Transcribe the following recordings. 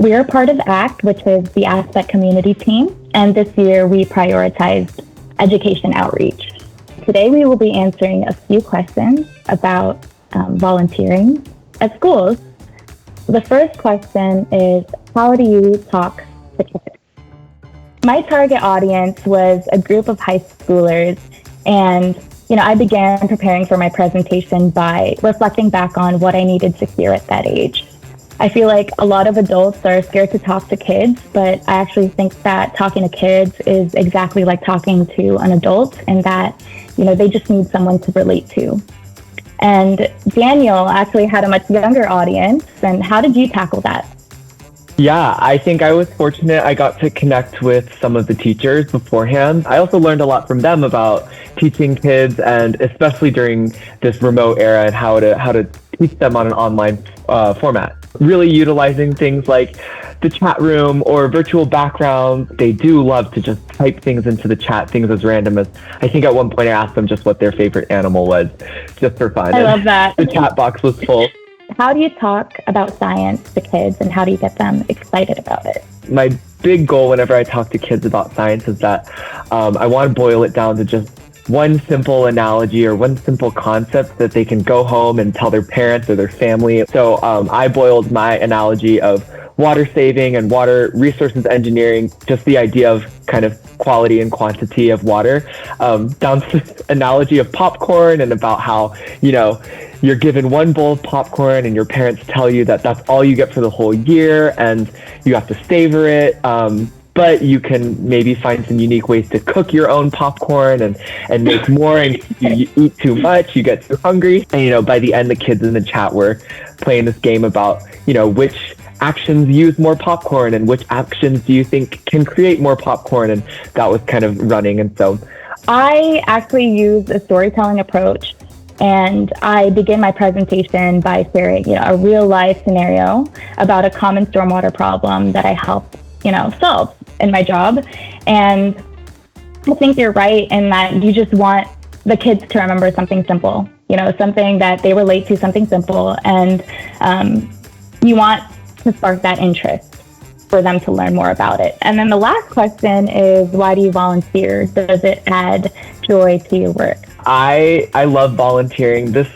We are part of ACT, which is the Aspect Community Team, and this year we prioritized education outreach. Today we will be answering a few questions about volunteering at schools. The first question is, how do you talk to kids? My target audience was a group of high schoolers, and I began preparing for my presentation by reflecting back on what I needed to hear at that age. I feel like a lot of adults are scared to talk to kids, but I actually think that talking to kids is exactly like talking to an adult, and that, they just need someone to relate to. And Daniel actually had a much younger audience. And how did you tackle that? Yeah, I think I was fortunate. I got to connect with some of the teachers beforehand. I also learned a lot from them about teaching kids, and especially during this remote era, and how to teach them on an online format. Really utilizing things like the chat room or virtual backgrounds. They do love to just type things into the chat, things as random as, I think at one point I asked them just what their favorite animal was, just for fun. I love that. The chat box was full. How do you talk about science to kids, and how do you get them excited about it? My big goal whenever I talk to kids about science is that I want to boil it down to just one simple analogy or one simple concept that they can go home and tell their parents or their family. So I boiled my analogy of water saving and water resources engineering, just the idea of kind of quality and quantity of water, down to this analogy of popcorn, and about how, you're given one bowl of popcorn and your parents tell you that that's all you get for the whole year and you have to savor it. But you can maybe find some unique ways to cook your own popcorn and make more, and you eat too much, you get too hungry. And, by the end, the kids in the chat were playing this game about, which actions use more popcorn and which actions do you think can create more popcorn, and that was kind of running. And so I actually use a storytelling approach, and I begin my presentation by sharing, a real life scenario about a common stormwater problem that I help, solve in my job. And I think you're right in that you just want the kids to remember something simple, something that they relate to, something simple, and you want to spark that interest for them to learn more about it. And then the last question is, why do you volunteer? Does it add joy to your work? I love volunteering. This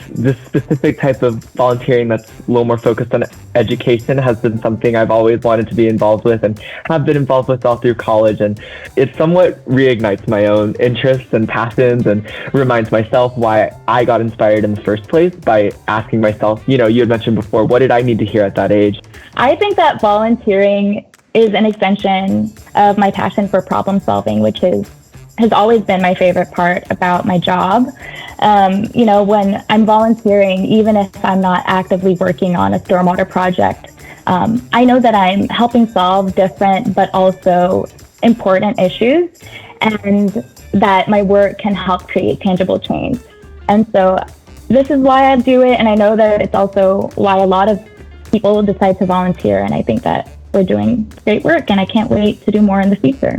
specific type of volunteering that's a little more focused on education has been something I've always wanted to be involved with, and have been involved with all through college. And it somewhat reignites my own interests and passions, and reminds myself why I got inspired in the first place by asking myself, you had mentioned before, what did I need to hear at that age? I think that volunteering is an extension of my passion for problem solving, which has always been my favorite part about my job. When I'm volunteering, even if I'm not actively working on a stormwater project, I know that I'm helping solve different but also important issues, and that my work can help create tangible change. And so this is why I do it, and I know that it's also why a lot of people decide to volunteer, and I think that we're doing great work, and I can't wait to do more in the future.